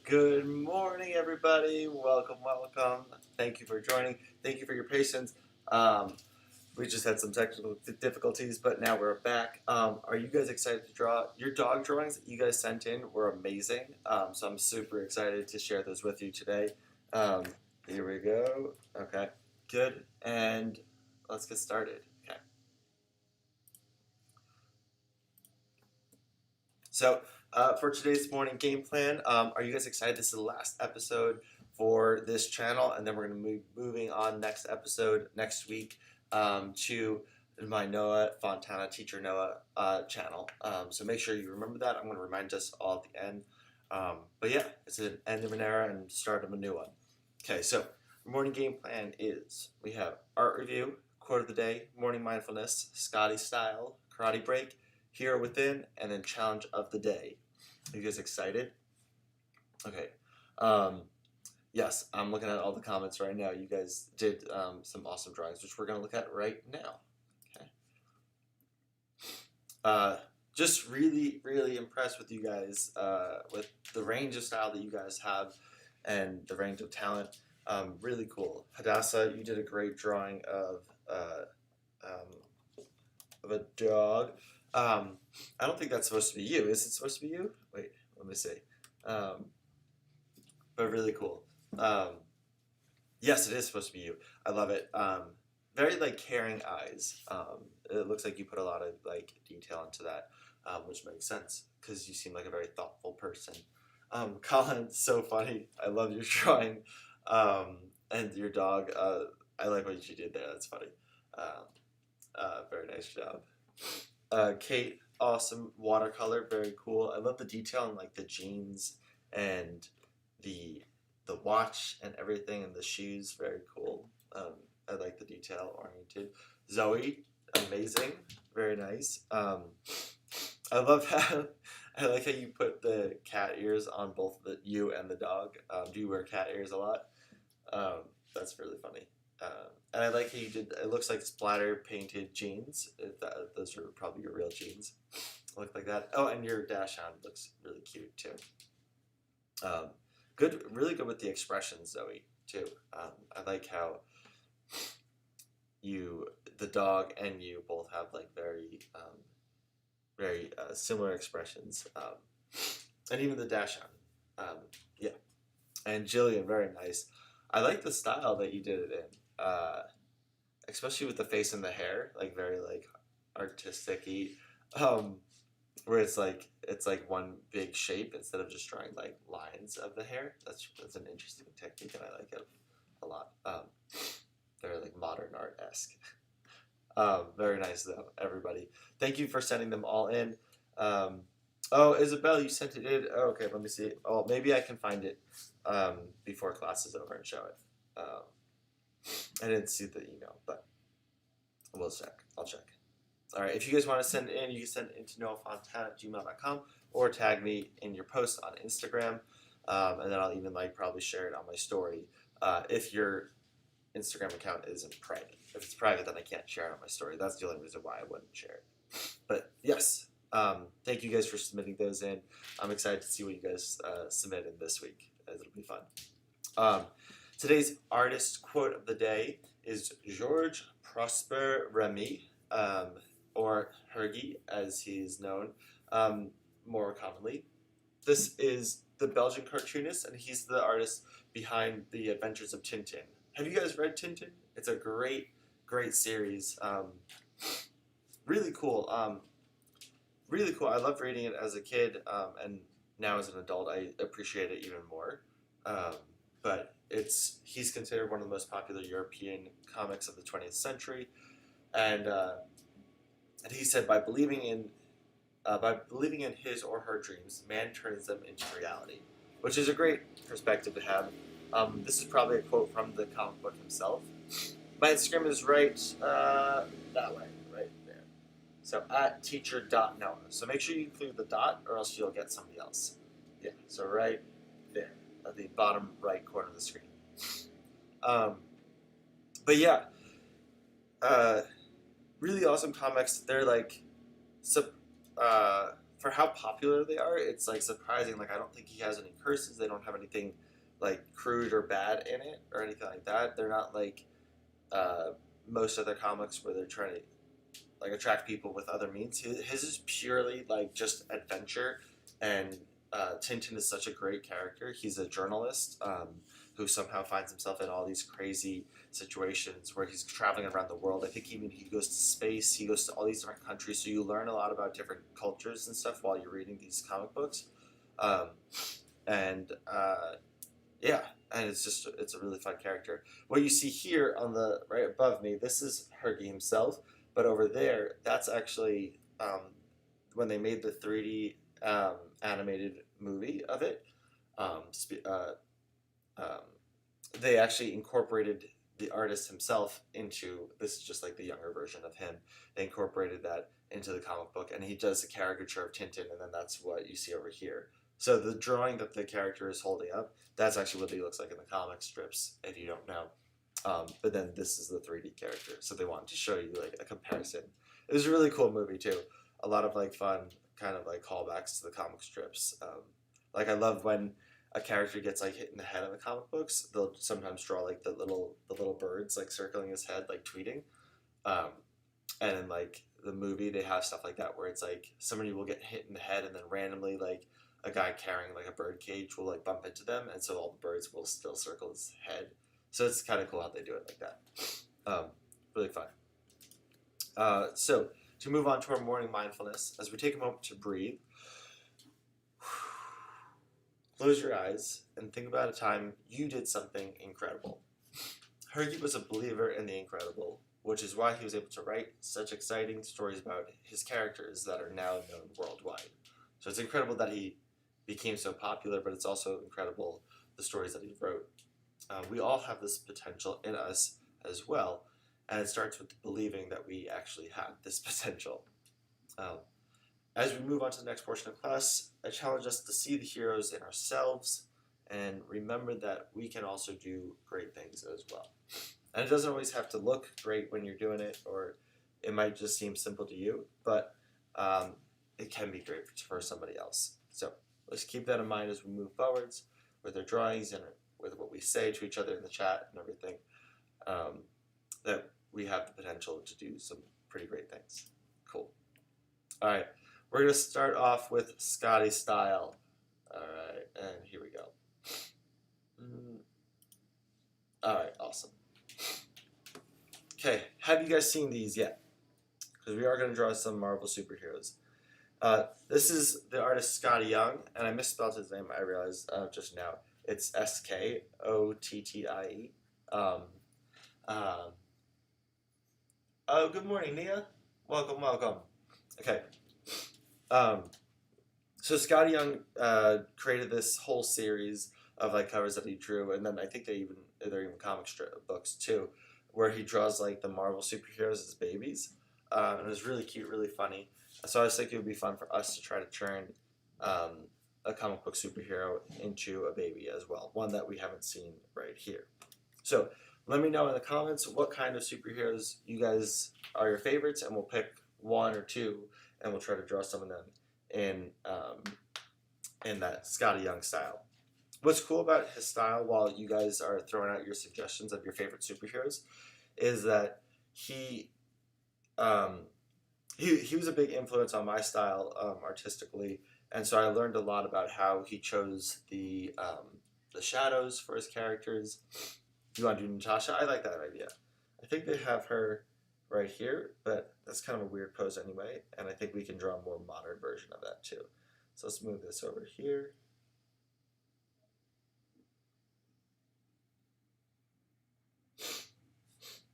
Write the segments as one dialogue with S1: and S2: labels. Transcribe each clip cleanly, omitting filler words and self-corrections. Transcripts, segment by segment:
S1: Good morning, everybody. Welcome, welcome. Thank you for joining. Thank you for your patience. Um, we just had some technical difficulties, but now we're back. Are you guys excited to draw? Your dog drawings that you guys sent in were amazing. So I'm super excited to share those with you today. Um, Here we go. Okay, good. And let's get started. Okay. So for today's morning game plan, are you guys excited? This is the last episode for this channel, and then we're going to be moving on next episode next week to my Noah Fontana Teacher Noah channel. So make sure you remember that. I'm going to remind us all at the end. But yeah, it's an end of an era and start of a new one. Okay, so our morning game plan is we have art review, quote of the day, morning mindfulness, Scotty style, karate break, Hero Within, and then Challenge of the Day. Are you guys excited? Okay. Yes, I'm looking at all the comments right now. You guys did some awesome drawings, which we're going to look at right now. Okay. Just really, really impressed with you guys, with the range of style that you guys have and the range of talent. Really cool. Hadassah, you did a great drawing of a dog. I don't think that's supposed to be you. Is it supposed to be you? Wait, let me see. But really cool. Yes, it is supposed to be you. I love it. Very like caring eyes. It looks like you put a lot of like detail into that, which makes sense because you seem like a very thoughtful person. Colin, so funny. I love your drawing, and your dog. I like what you did there. That's funny. Very nice job. Kate, awesome watercolor, very cool. I love the detail in like the jeans and the watch and everything and the shoes, very cool. I like the detail oriented. Zoe, amazing, very nice. I love how I like how you put the cat ears on both you and the dog. Do you wear cat ears a lot? That's really funny. And I like how you did. It looks like splatter painted jeans. Those are probably your real jeans. Look like that. Oh, and your dash on looks really cute too. Good, really good with the expressions, Zoe, too. I like how the dog and you both have like very, very similar expressions, and even the dash on. Yeah, and Jillian, very nice. I like the style that you did it in, especially with the face and the hair, like very like artistic-y. Where it's like one big shape instead of just drawing like lines of the hair. That's an interesting technique, and I like it a lot. Very like modern art-esque. Very nice though, everybody. Thank you for sending them all in. Oh, Isabel, you sent it in. Oh, okay, let me see. Oh, maybe I can find it before class is over and show it. I didn't see the email, but we'll check. I'll check. All right, if you guys want to send it in, you can send it into noahfontana@gmail.com or tag me in your post on Instagram, and then I'll even like probably share it on my story if your Instagram account isn't private. If it's private, then I can't share it on my story. That's the only reason why I wouldn't share it. But yes, thank you guys for submitting those in. I'm excited to see what you guys submit in this week, as it'll be fun. Today's artist quote of the day is Georges Prosper Remy. Or Hergy, as he is known more commonly. This is the Belgian cartoonist, and he's the artist behind The Adventures of Tintin. Have you guys read Tintin? It's a great, great series. Really cool. Really cool. I loved reading it as a kid, and now as an adult, I appreciate it even more. But he's considered one of the most popular European comics of the 20th century, and he said, by believing in his or her dreams, man turns them into reality, which is a great perspective to have. This is probably a quote from the comic book himself. My Instagram is right that way, right there. So at teacher.noah. So make sure you include the dot, or else you'll get somebody else. Yeah. So right there, at the bottom right corner of the screen. But yeah. Really awesome comics. They're like for how popular they are, it's like surprising. Like I don't think he has any curses. They don't have anything like crude or bad in it or anything like that. They're not like uh, most other comics where they're trying to like attract people with other means. His is purely like just adventure, and Tintin is such a great character. He's a journalist who somehow finds himself in all these crazy situations where he's traveling around the world. I think even he goes to space. He goes to all these different countries, so you learn a lot about different cultures and stuff while you're reading these comic books. Um, and yeah, and it's a really fun character. What you see here on the right above me, this is Hergy himself, but over there, that's actually when they made the 3D animated movie of it. Um, um, they actually incorporated the artist himself into this is just like the younger version of him. They incorporated that into the comic book, and he does a caricature of Tintin, and then that's what you see over here. So the drawing that the character is holding up, that's actually what he looks like in the comic strips. If you don't know, but then this is the 3D character, so they wanted to show you like a comparison. It was a really cool movie too. A lot of like fun kind of like callbacks to the comic strips. Like I love when a character gets like hit in the head in the comic books. They'll sometimes draw like the little birds like circling his head like tweeting. Um, and in like the movie they have stuff like that where it's like somebody will get hit in the head and then randomly like a guy carrying like a bird cage will like bump into them and so all the birds will still circle his head. So it's kind of cool how they do it like that. Really fun. So to move on to our morning mindfulness, as we take a moment to breathe, close your eyes and think about a time you did something incredible. Hergy was a believer in the incredible, which is why he was able to write such exciting stories about his characters that are now known worldwide. So it's incredible that he became so popular, but it's also incredible the stories that he wrote. We all have this potential in us as well, and it starts with believing that we actually have this potential. As we move on to the next portion of class, I challenge us to see the heroes in ourselves and remember that we can also do great things as well. And it doesn't always have to look great when you're doing it, or it might just seem simple to you, but it can be great for somebody else. So let's keep that in mind as we move forwards with our drawings and with what we say to each other in the chat and everything, that we have the potential to do some pretty great things. Cool. All right, we're going to start off with Scotty style. All right, and here we go. All right, awesome. Okay, have you guys seen these yet? Because we are going to draw some Marvel superheroes. This is the artist Scotty Young, and I misspelled his name, I realized just now. It's Skottie. Oh, good morning, Nia. Welcome, welcome. Okay. So Scotty Young created this whole series of like covers that he drew, and then I think they're even comic strip books too, where he draws like the Marvel superheroes as babies, and it was really cute, really funny. So I was thinking it would be fun for us to try to turn a comic book superhero into a baby as well, one that we haven't seen right here. So let me know in the comments what kind of superheroes you guys are your favorites, and we'll pick one or two, and we'll try to draw some of them in that Scotty Young style. What's cool about his style, while you guys are throwing out your suggestions of your favorite superheroes, is that he was a big influence on my style artistically, and so I learned a lot about how he chose the shadows for his characters. Do you want to do Natasha? I like that idea. I think they have her right here, but that's kind of a weird pose anyway, and I think we can draw a more modern version of that too. So let's move this over here.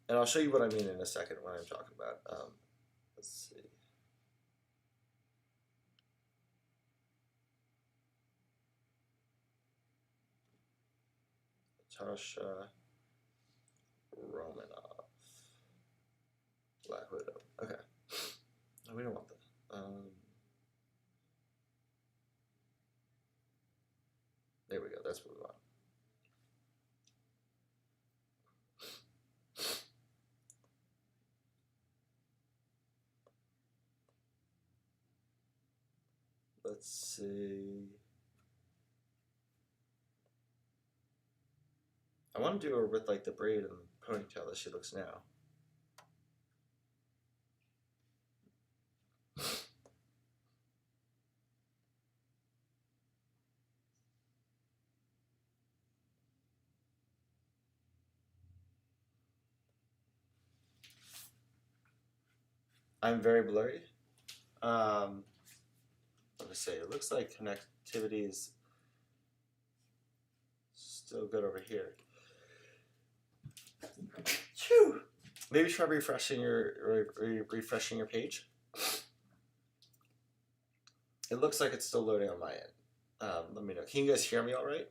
S1: And I'll show you what I mean in a second when I'm talking about. Let's see. Natasha Romanoff. Black Widow. Okay. No, we don't want that. There we go. That's what we want. let's see. I want to do her with like the braid and ponytail that she looks now. I'm very blurry. Let me say, it looks like connectivity is still good over here. Phew. Maybe try refreshing your page. It looks like it's still loading on my end. Let me know. Can you guys hear me all right?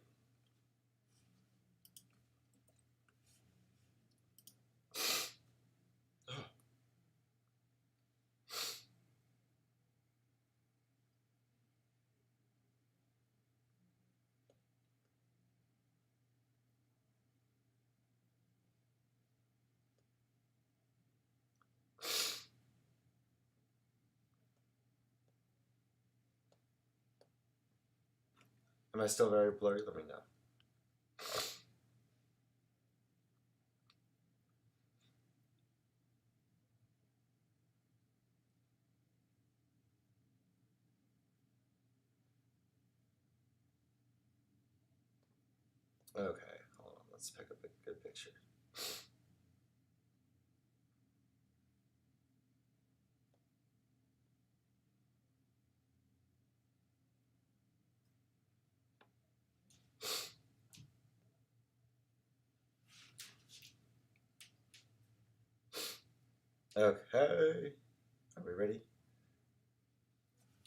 S1: Am I still very blurry? Let me know. Okay, hold on. Let's pick up a good picture. Okay. Are we ready?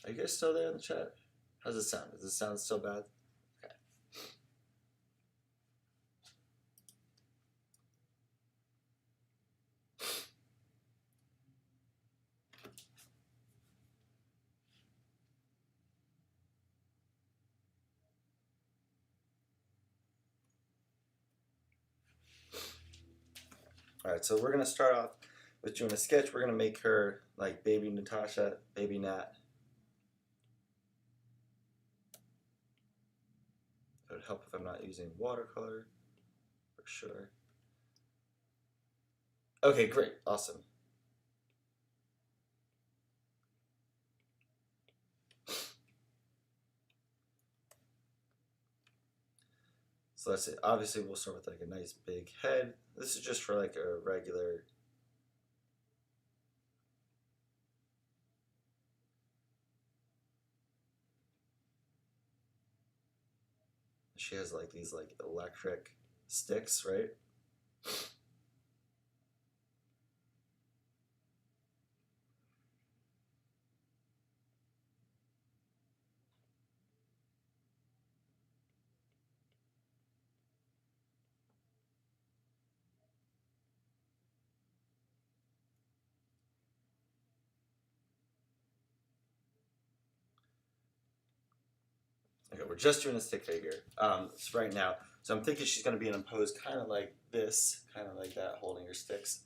S1: Are you guys still there in the chat? How's it sound? Does it sound still bad? Okay. Alright, so we're going to start off with doing a sketch. We're going to make her like baby Natasha, baby Nat. It would help if I'm not using watercolor, for sure. Okay, great, awesome. So let's see, obviously we'll start with like a nice big head. This is just for like a regular. She has like these like electric sticks, right? Okay, we're just doing a stick figure so right now. So I'm thinking she's going to be in a pose kind of like this, kind of like that, holding her sticks.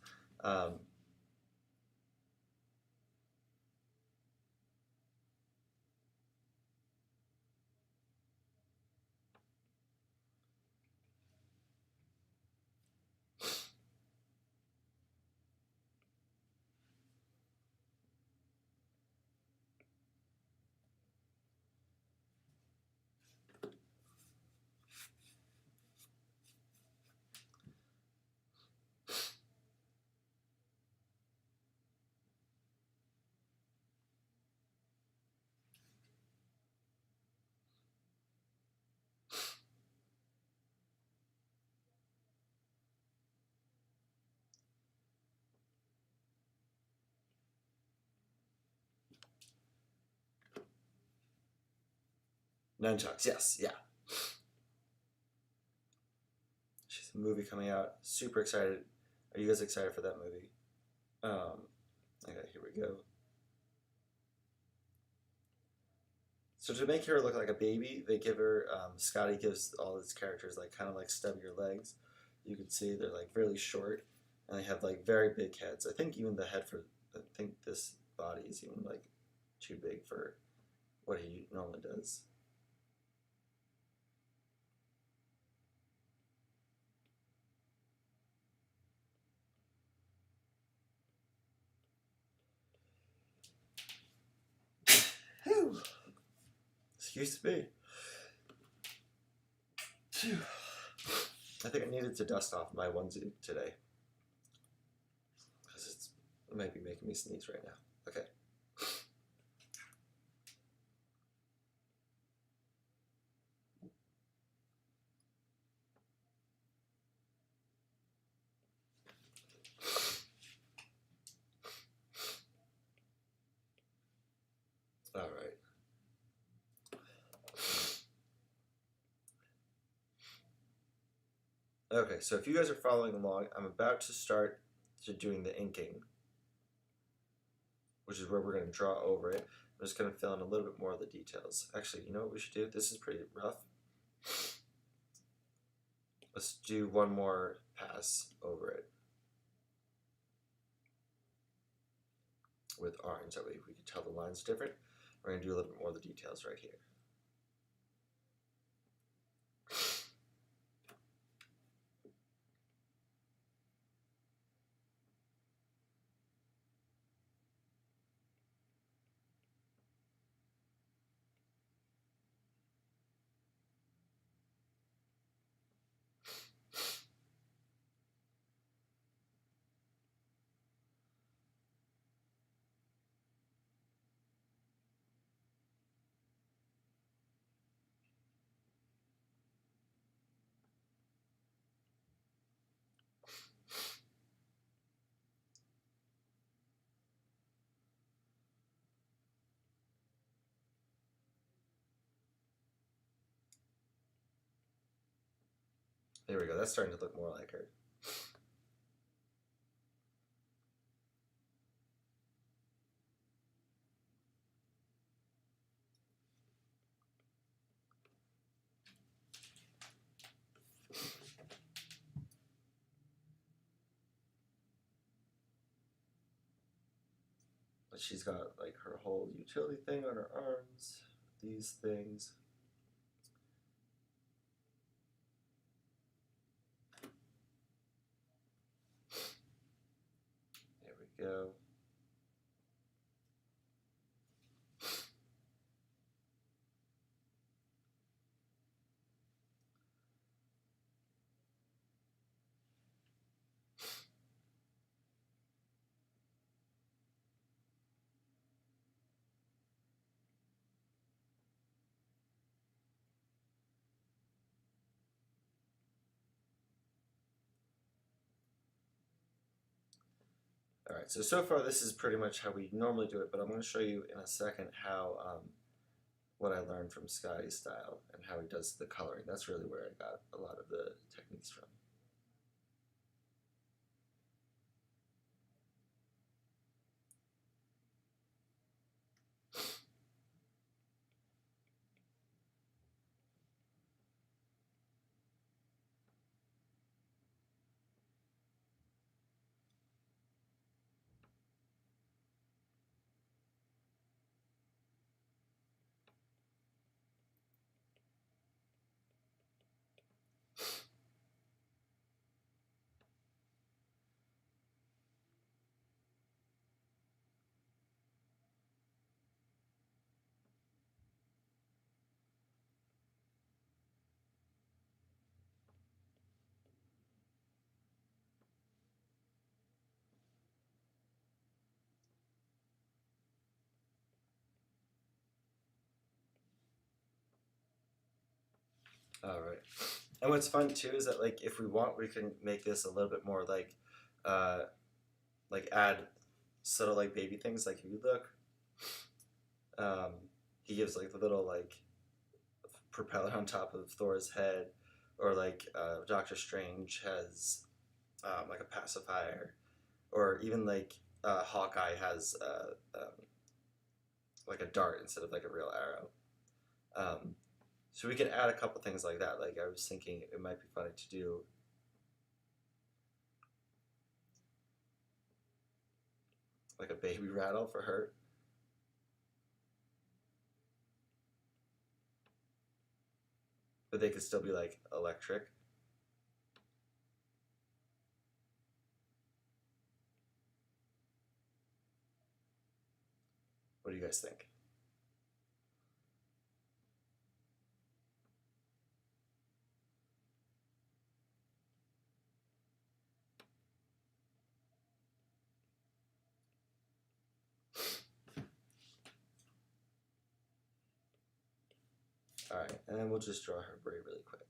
S1: Nunchucks, yes, yeah. She's a movie coming out. Super excited. Are you guys excited for that movie? Okay, here we go. So to make her look like a baby, they give her, Scotty gives all his characters like kind of like stubbier legs. You can see they're like really short and they have like very big heads. I think even the head for, I think this body is even like too big for what he normally does. Whew. Excuse me. Phew. I think I needed to dust off my onesie today because it might be making me sneeze right now. Okay. All right. Okay, so if you guys are following along, I'm about to start doing the inking, which is where we're going to draw over it. I'm just going to fill in a little bit more of the details. Actually, you know what we should do? This is pretty rough. Let's do one more pass over it with orange. That way we can tell the line's different. We're going to do a little bit more of the details right here. There we go. That's starting to look more like her. But she's got like her whole utility thing on her arms, these things. There we go. All right, so far this is pretty much how we normally do it, but I'm going to show you in a second how what I learned from Scotty's style and how he does the coloring. That's really where I got a lot of the techniques from. All right. And what's fun too is that like if we want, we can make this a little bit more like add subtle like baby things. Like if you look, he gives like the little like propeller on top of Thor's head, or like Doctor Strange has like a pacifier, or even like Hawkeye has like a dart instead of like a real arrow. So we can add a couple things like that. Like I was thinking it might be funny to do like a baby rattle for her. but they could still be like electric. What do you guys think? All right, and then we'll just draw her braid really quick.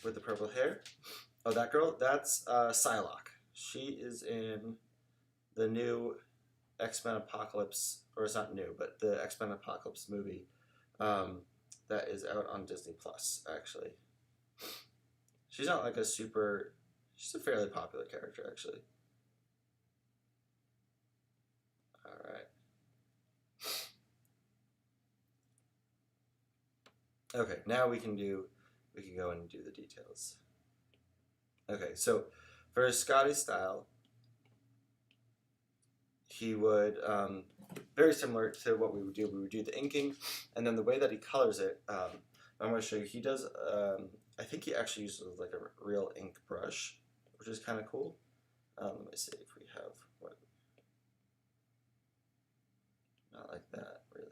S1: With the purple hair. Oh, that girl? That's Psylocke. She is in the new X-Men Apocalypse, or it's not new, but the X-Men Apocalypse movie that is out on Disney Plus, actually. She's not like a super, she's a fairly popular character, actually. All right. Okay, now we can go and do the details. Okay, so for Scotty's style, he would, very similar to what we would do the inking, and then the way that he colors it, I'm going to show you, he does, I think he actually uses like a real ink brush, which is kind of cool. Let me see if we have what, not like that, really.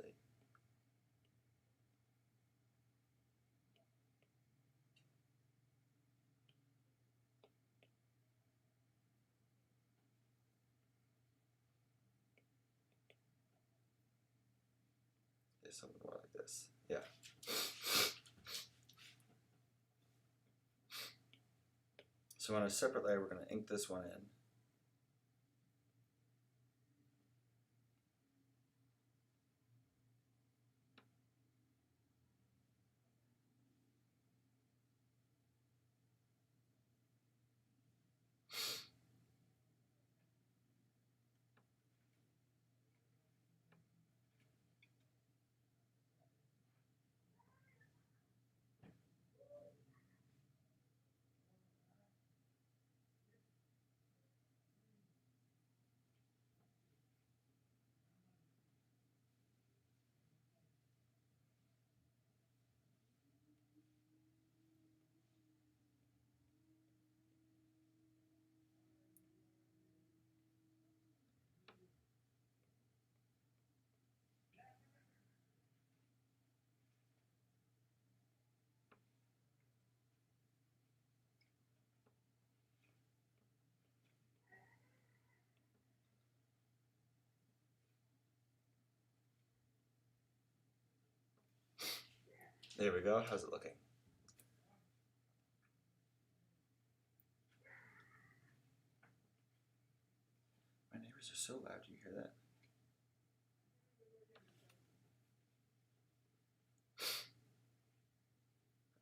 S1: Something more like this. Yeah. So on a separate layer, we're going to ink this one in. There we go. How's it looking? My neighbors are so loud. Do you hear that?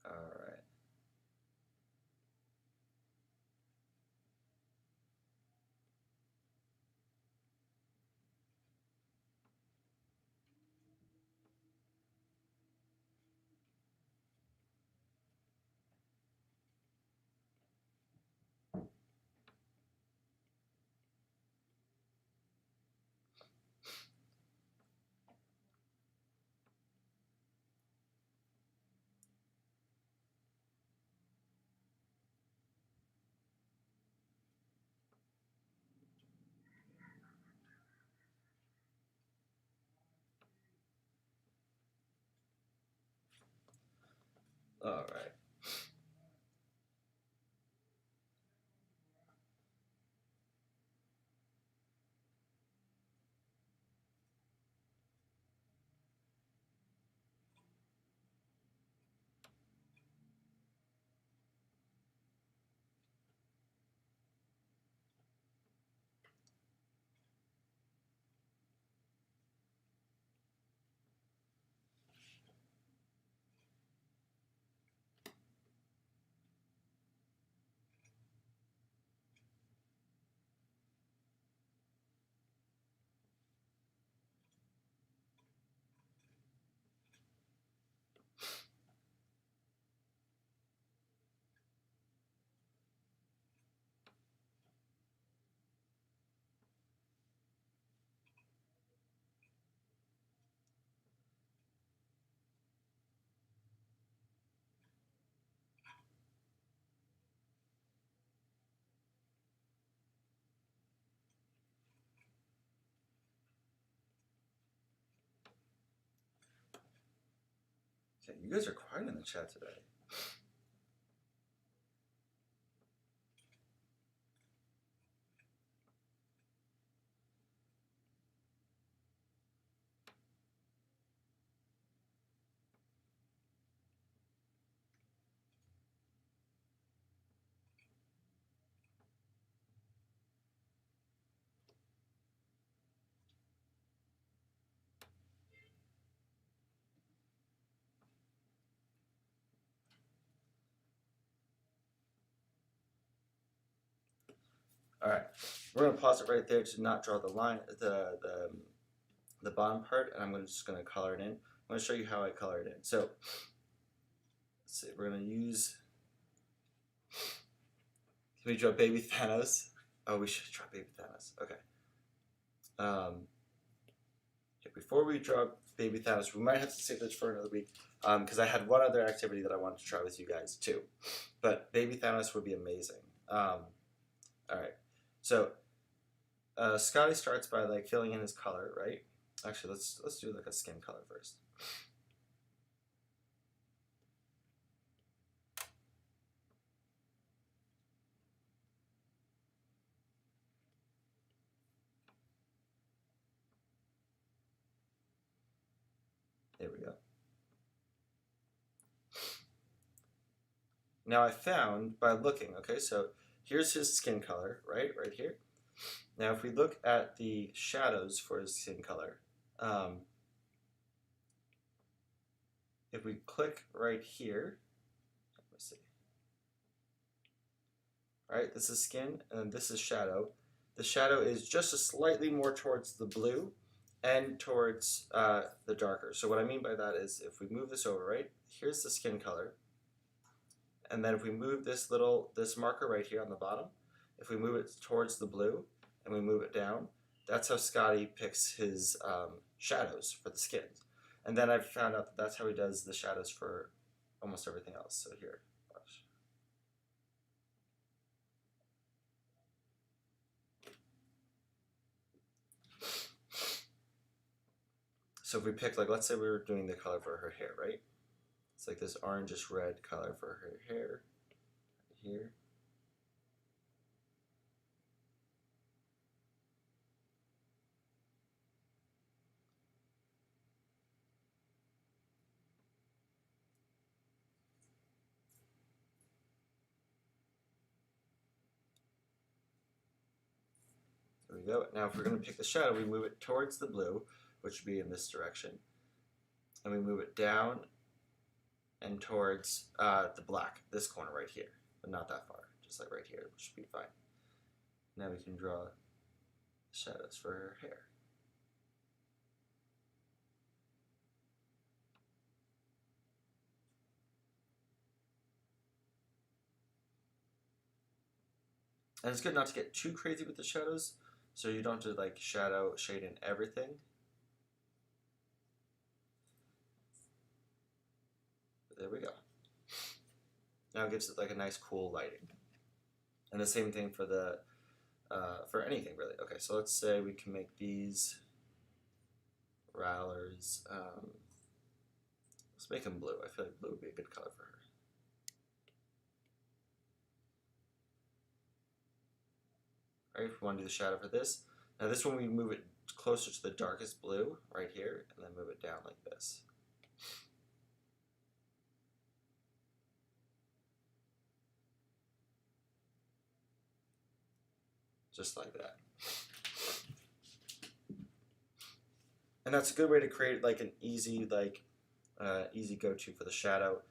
S1: All right. All right.
S2: Okay, you guys are quiet in the chat today. All right, we're gonna pause it right there to not draw the line, the bottom part, and I'm just gonna color it in. I'm gonna show you how I color it in. So, let's see, we're gonna use. Can we draw Baby Thanos? Oh, we should draw Baby Thanos. Okay. Before we draw Baby Thanos, we might have to save this for another week because I had one other activity that I wanted to try with you guys too. But Baby Thanos would be amazing. All right. So Scotty starts by like filling in his color, right? Actually, let's do like a skin color first. There we go. Now I found by looking, okay, so here's his skin color, right here. Now if we look at the shadows for his skin color, if we click right here, let's see. All right, this is skin and this is shadow. The shadow is just a slightly more towards the blue and towards the darker. So what I mean by that is if we move this over, right, here's the skin color. And then if we move this marker right here on the bottom, if we move it towards the blue and we move it down, that's how Scotty picks his shadows for the skins. And then I found out that that's how he does the shadows for almost everything else. So here, watch. So if we pick, like, let's say we were doing the color for her hair, right? It's like this orangish red color for her hair right here. There we go. Now if we're going to pick the shadow, we move it towards the blue, which would be in this direction. And we move it down and towards the black, this corner right here, but not that far, just like right here, which should be fine. Now we can draw shadows for her hair. And it's good not to get too crazy with the shadows, so you don't do like shadow, shade in everything. But there we go. Now it gives it like a nice cool lighting. And the same thing for the for anything really. Okay, so let's say we can make these Rowlers. Let's make them blue. I feel like blue would be a good color for her. Right, if we want to do the shadow for this. Now this one we move it closer to the darkest blue right here, and then move it down like this. Just like that. And that's a good way to create like an easy easy go-to for the shadow.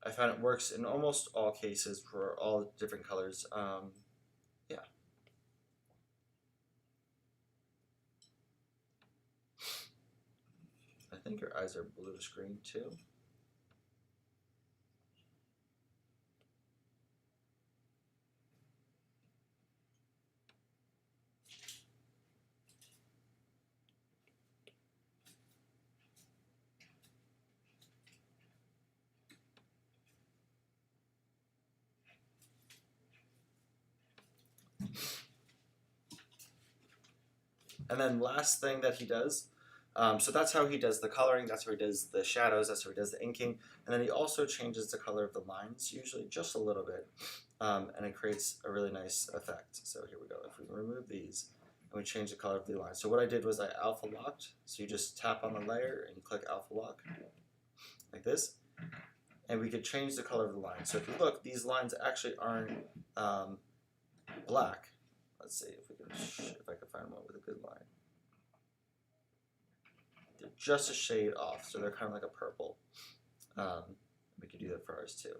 S2: I found it works in almost all cases for all different colors. Yeah. I think your eyes are bluish green too. And then last thing that he does So that's how he does the coloring, that's how he does the shadows, that's how he does the inking, and then he also changes the color of the lines, usually just a little bit, and it creates a really nice effect. So here we go. If we remove these and we change the color of the line. So what I did was I alpha locked, so you just tap on the layer and you click alpha lock, like this, and we could change the color of the line. So if you look, these lines actually aren't black. Let's see if I can find one with a good line. They're just a shade off, so they're kind of like a purple. We could do that for ours too.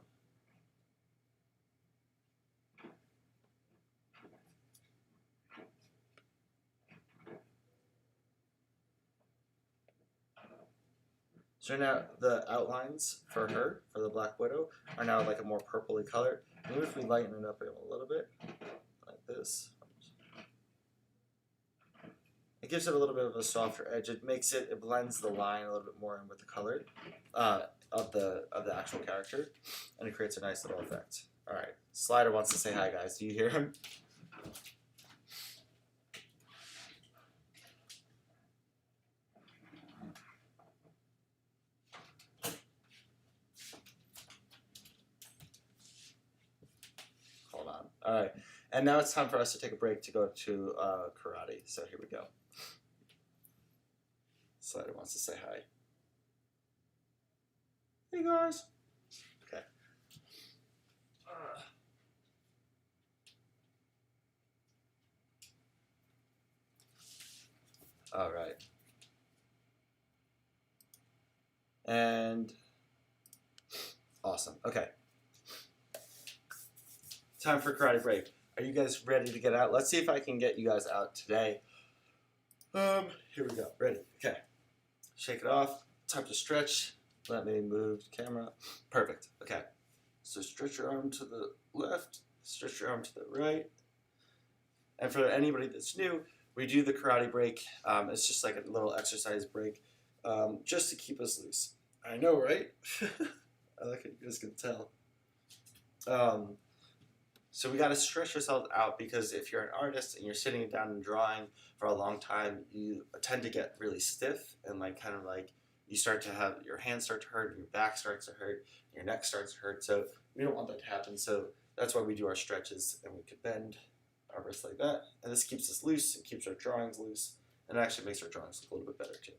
S2: So now the outlines for her, for the Black Widow, are now like a more purpley color. Maybe if we lighten it up a little bit, like this. It gives it a little bit of a softer edge. It blends the line a little bit more in with the color of the actual character, and it creates a nice little effect. All right, Slider wants to say hi, guys. Do you hear him? Hold on. All right, and now it's time for us to take a break to go to karate. So here we go. Slider wants to say hi. Hey guys. Okay. All right. And awesome. Okay. Time for karate break. Are you guys ready to get out? Let's see if I can get you guys out today. Here we go. Ready? Okay. Shake it off. Time to stretch. Let me move the camera. Perfect. Okay. So stretch your arm to the left. Stretch your arm to the right. And for anybody that's new, we do the karate break. It's just like a little exercise break, just to keep us loose. I know, right? I like it. You guys can tell. So we got to stretch yourself out, because if you're an artist and you're sitting down and drawing for a long time, you tend to get really stiff and like kind of like you start to have your hands start to hurt, your back starts to hurt, your neck starts to hurt. So we don't want that to happen. So that's why we do our stretches, and we could bend our wrists like that, and this keeps us loose. It keeps our drawings loose, and it actually makes our drawings look a little bit better too.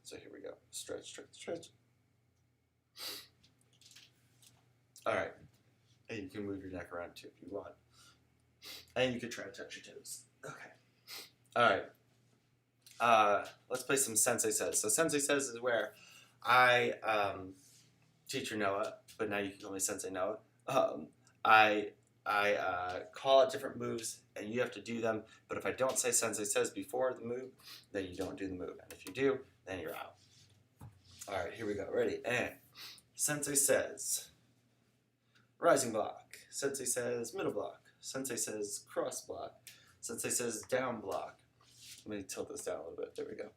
S2: So here we go. Stretch, stretch, stretch. All right. And you can move your neck around too if you want. And you can try to touch your toes. Okay. All right. Let's play some Sensei Says. So Sensei Says is where I teach you Noah, but now you can call me Sensei Noah. I call out different moves, and you have to do them. But if I don't say Sensei Says before the move, then you don't do the move. And if you do, then you're out. All right, here we go. Ready? And Sensei Says rising block. Sensei says middle block. Sensei says cross block. Sensei says down block. Let me tilt this down a little bit. There we go.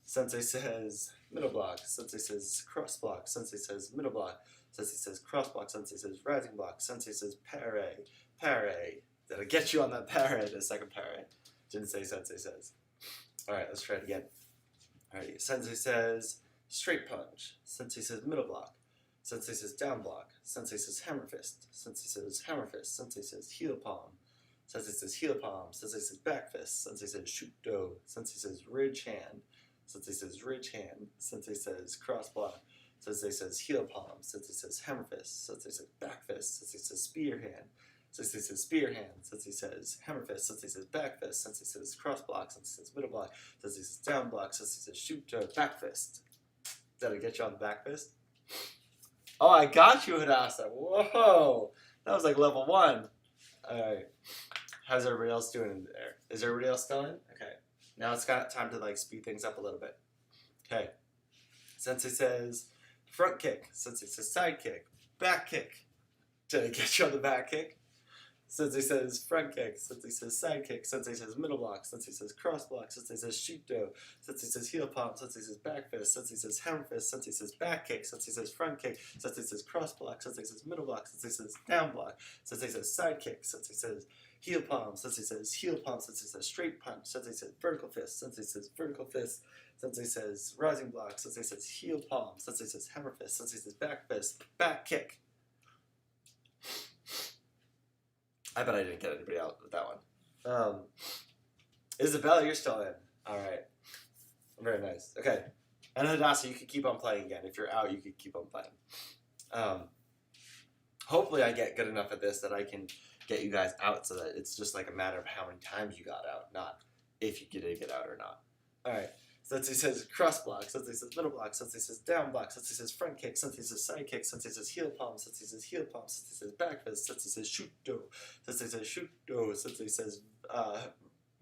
S2: Sensei says middle block. Sensei says cross block. Sensei says middle block. Sensei says cross block. Sensei says rising block. Sensei says parry. Parry. Did I get you on that parry? The second parry. Didn't say Sensei says. All right, let's try it again. All right. Sensei says straight punch. Sensei says middle block. Sensei says down block. Sensei says hammer fist. Sensei says hammer fist. Sensei says heel palm. Sensei says heel palm. Sensei says back fist. Sensei says shoot do. Sensei says ridge hand. Sensei says ridge hand. Sensei says cross block. Sensei says heel palm. Sensei says hammer fist. Sensei says back fist. Sensei says spear hand. Sensei says spear hand. Sensei says hammer fist. Sensei says back fist. Sensei says cross block. Sensei says middle block. Sensei says down block. Sensei says shoot do. Back fist. Did I get you on the back fist? Oh, I got you, Hadassah. Whoa. That was like level 1. All right. How's everybody else doing in there? Is everybody else still in? Okay. Now it's got time to like speed things up a little bit. Okay. Sensei says front kick. Sensei says side kick. Back kick. Did I get you on the back kick? Sensei says front kick. Sensei says side kick. Sensei says middle block. Sensei says cross block. Sensei says shoot do. Sensei says heel palm. Sensei says back fist. Sensei says hammer fist. Sensei says back kick. Sensei says front kick. Sensei says cross block. Sensei says middle block. Sensei says down block. Sensei says side kick. Sensei says heel palm. Sensei says heel palm. Sensei says straight punch. Sensei says vertical fist. Sensei says vertical fist. Sensei says rising block. Sensei says heel palm. Sensei says hammer fist. Sensei says back fist. Back kick. I bet I didn't get anybody out with that one. Isabella, you're still in. All right. Very nice. Okay. And Hadassah, you could keep on playing again. If you're out, you could keep on playing. Hopefully I get good enough at this that I can get you guys out so that it's just like a matter of how many times you got out, not if you did get out or not. All right. Sensei says cross block. Sensei says middle block. Sensei says down block. Sensei says front kick. Sensei says side kick. Sensei says heel palm. Sensei says heel palm. Sensei says back fist. Sensei says shoot do. Sensei says shoot do. Sensei says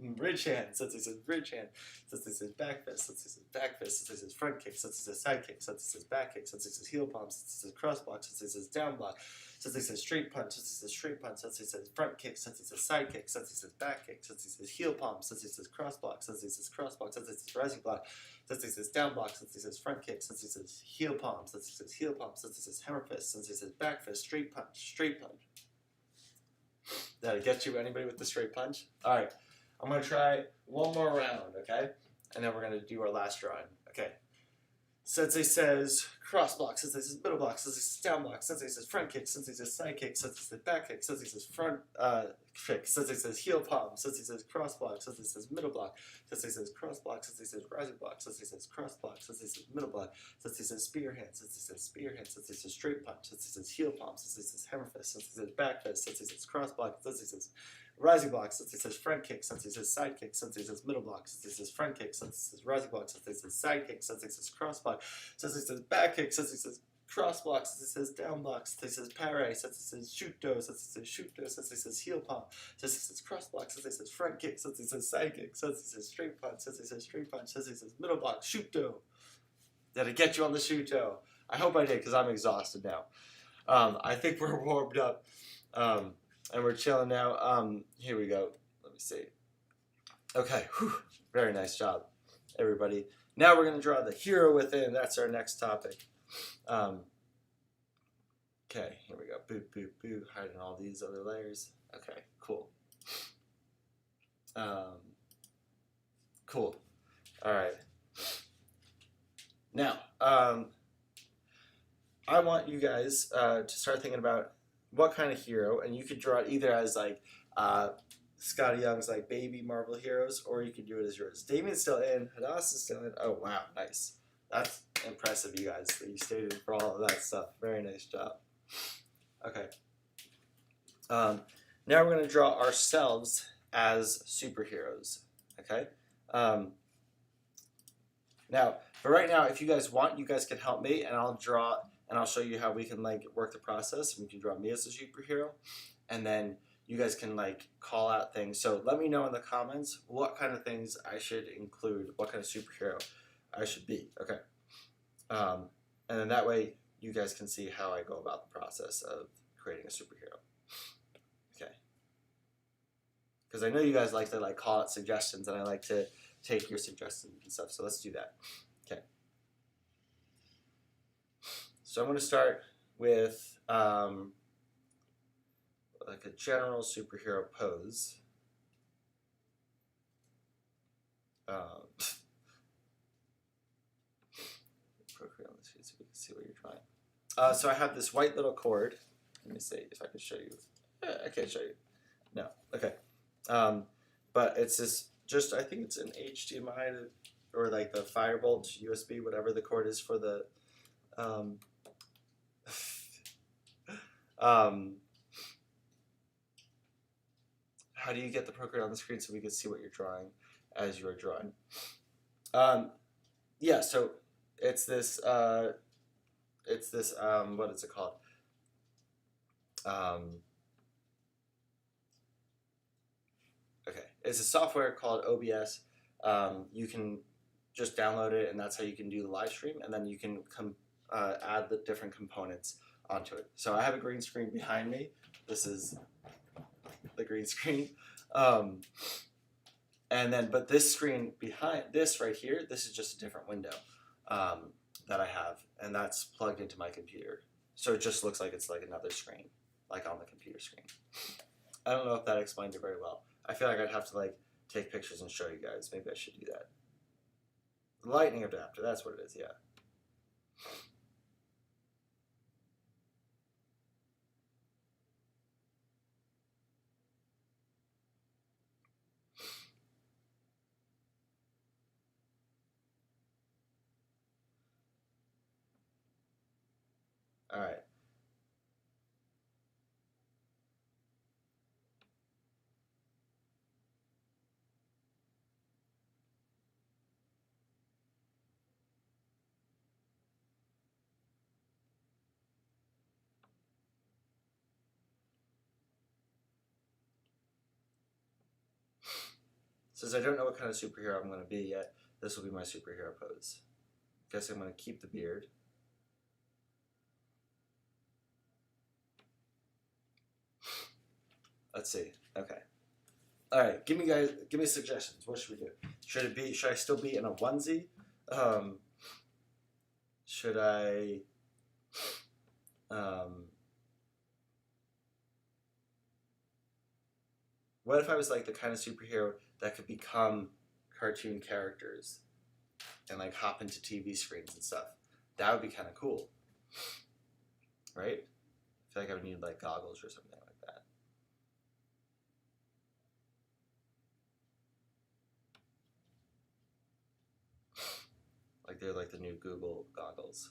S2: bridge hand. Sensei says bridge hand. Sensei says back fist. Sensei says back fist. Sensei says front kick. Sensei says side kick. Sensei says back kick. Sensei says heel palm. Sensei says cross block. Sensei says down block. Sensei says straight punch. Sensei says straight punch. Sensei says front kick. Sensei says side kick. Sensei says back kick. Sensei says heel palm. Sensei says cross block. Sensei says cross block. Sensei says rising block. Sensei says down block. Sensei says front kick. Sensei says heel palm. Sensei says heel palm. Sensei says hammer fist. Sensei says back fist. Straight punch. Straight punch. Did I get you anybody with the straight punch? All right. I'm going to try one more round, okay? And then we're going to do our last drawing. Okay. Sensei says cross block. Sensei says middle block. Sensei says down block. Sensei says front kick. Sensei says side kick. Sensei says back kick. Sensei says front kick. Sensei says heel palm. Sensei says cross block. Sensei says middle block. Sensei says cross block. Sensei says rising block. Sensei says cross block. Sensei says middle block. Sensei says spear hand. Sensei says spear hand. Sensei says straight punch. Sensei says heel palm. Sensei says hammer fist. Sensei says back fist. Sensei says cross block. Sensei says rising block. Sensei says front kick. Sensei says side kick. Sensei says middle block. Sensei says front kick. Sensei says rising block. Sensei says side kick. Sensei says cross block. Sensei says back kick. Sensei says cross block. Sensei says down block. Sensei says parry. Sensei says shoot do. Sensei says shoot do. Sensei says heel palm. Sensei says cross block. Sensei says front kick. Sensei says side kick. Sensei says straight punch. Sensei says straight punch. Sensei says middle block. Shoot do. Did I get you on the shoot do? I hope I did because I'm exhausted now. I think we're warmed up. And we're chilling now. Here we go. Let me see. Okay. Whew. Very nice job, everybody. Now we're going to draw the hero within. That's our next topic. Okay. Here we go. Boo, boo, boo. Hiding all these other layers. Okay. Cool. Cool. All right. Now, I want you guys to start thinking about what kind of hero, and you could draw it either as like Scotty Young's like baby Marvel heroes, or you could do it as yours. Damien's still in, Hadassah's still in. Oh wow, nice. That's impressive, you guys, that you stayed in for all of that stuff. Very nice job. Okay. Now we're going to draw ourselves as superheroes. Okay. Now, but right now, if you guys want, you guys can help me, and I'll draw, and I'll show you how we can like work the process. We can draw me as a superhero, and then you guys can like call out things. So let me know in the comments what kind of things I should include, what kind of superhero I should be. Okay. And then that way you guys can see how I go about the process of creating a superhero. Okay. Because I know you guys like to like call out suggestions, and I like to take your suggestions and stuff. So let's do that. Okay. So I'm going to start with like a general superhero pose. Procreate on the screen so we can see what you're trying. So I have this white little cord. Let me see if I can show you. I can't show you. No. Okay. But it's this. Just I think it's an HDMI or like the Firebolt USB, whatever the cord is for the. How do you get the Procreate on the screen so we can see what you're drawing as you are drawing? Yeah, so it's this. What is it called? Okay, it's a software called OBS. You can just download it, and that's how you can do the live stream, and then you can add the different components onto it. So I have a green screen behind me. This is the green screen. And then, but this screen behind this right here, this is just a different window that I have, and that's plugged into my computer. So it just looks like it's like another screen, like on the computer screen. I don't know if that explained it very well. I feel like I'd have to like take pictures and show you guys. Maybe I should do that. Lightning adapter, that's what it is, yeah. All right. Since I don't know what kind of superhero I'm going to be yet, this will be my superhero pose. Guess I'm going to keep the beard. Let's see. Okay. All right. Give me suggestions. What should we do? Should I still be in a onesie? Should I? What if I was like the kind of superhero that could become cartoon characters and like hop into TV screens and stuff? That would be kind of cool, right? I feel like I would need like goggles or something like that. Like they're like the new Google goggles.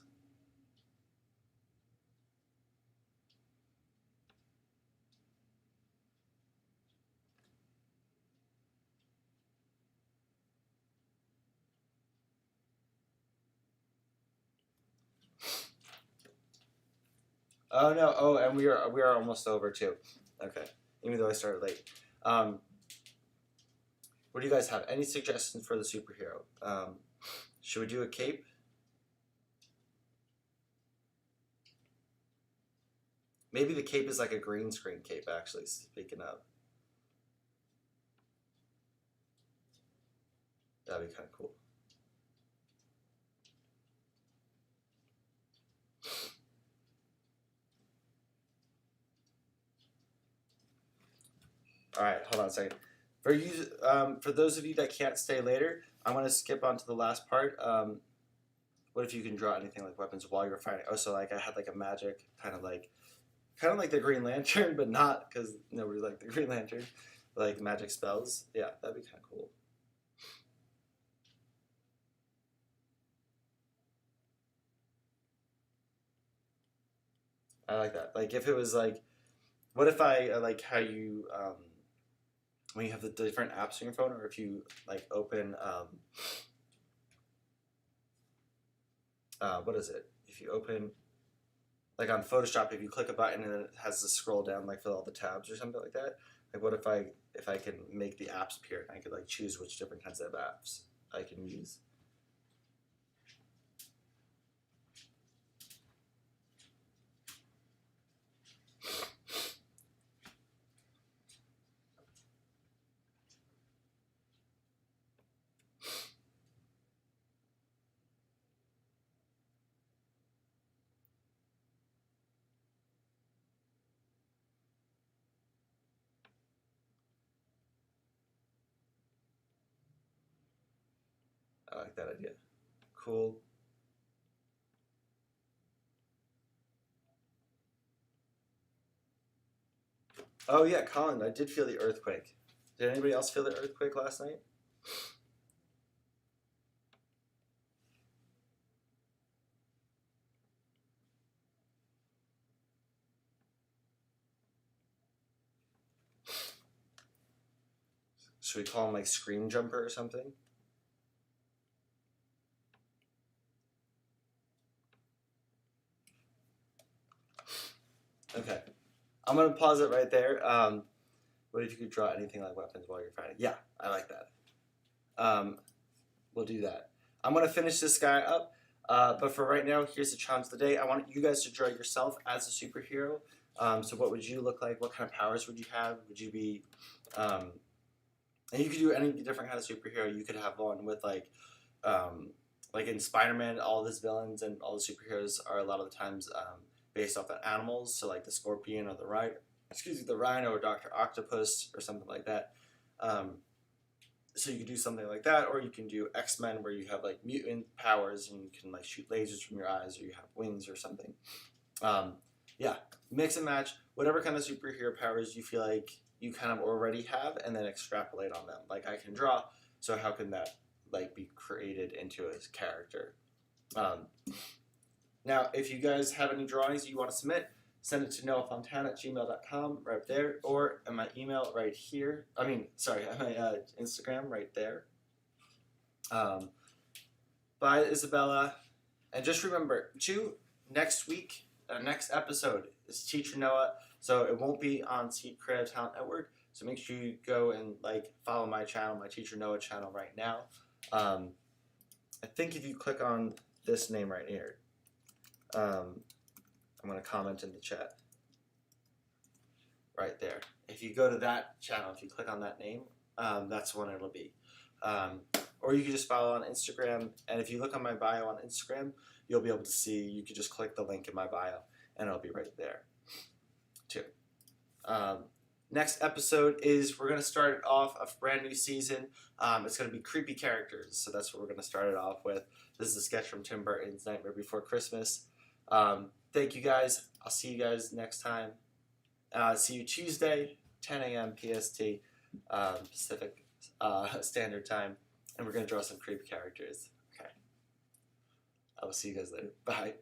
S2: Oh no! Oh, and we are almost over too. Okay, even though I started late. What do you guys have? Any suggestions for the superhero? Should we do a cape? Maybe the cape is like a green screen cape. Actually, speaking of, that'd be kind of cool. All right, hold on a second. For those of you that can't stay later, I'm gonna skip on to the last part. What if you can draw anything like weapons while you're fighting? Oh, so like I had like a magic kind of like the Green Lantern, but not because nobody liked the Green Lantern. Like magic spells. Yeah, that'd be kind of cool. I like that. Like if it was like, what if I like how you when you have the different apps on your phone, or if you like open what is it? If you open like on Photoshop, if you click a button and it has to scroll down like for all the tabs or something like that. Like what if I can make the apps appear and I could like choose which different kinds of apps I can use. I like that idea. Cool. Oh yeah, Colin, I did feel the earthquake. Did anybody else feel the earthquake last night? Should we call him like Screen Jumper or something? Okay. I'm gonna pause it right there. What if you could draw anything like weapons while you're fighting? Yeah, I like that. We'll do that. I'm gonna finish this guy up, but for right now, here's the challenge of the day. I want you guys to draw yourself as a superhero. So what would you look like? What kind of powers would you have? Would you be, and you could do any different kind of superhero. You could have one with like in Spider-Man, all of his villains and all the superheroes are a lot of the times based off of animals. So like the Scorpion or the the Rhino or Dr. Octopus or something like that. So you could do something like that, or you can do X-Men where you have like mutant powers and you can like shoot lasers from your eyes, or you have wings or something. Yeah, mix and match whatever kind of superhero powers you feel like you kind of already have, and then extrapolate on them. Like I can draw, so how can that like be created into a character? Now, if you guys have any drawings you want to submit, send it to noahfontana@gmail.com right there, or at my email right here. At my Instagram right there. Bye, Isabella. And just remember, next week, next episode is Teacher Noah, so it won't be on Creative Talent Network. So make sure you go and like follow my channel, my Teacher Noah channel right now. I think if you click on this name right here, I'm going to comment in the chat right there. If you go to that channel, if you click on that name, that's when it'll be. Or you can just follow on Instagram, and if you look on my bio on Instagram, you'll be able to see, you can just click the link in my bio, and it'll be right there, too. Next episode is, we're going to start it off a brand new season. It's going to be creepy characters, so that's what we're going to start it off with. This is a sketch from Tim Burton's Nightmare Before Christmas. Thank you guys. I'll see you guys next time. See you Tuesday, 10 a.m. PST, Pacific Standard Time. And we're going to draw some creepy characters. Okay. I will see you guys later. Bye.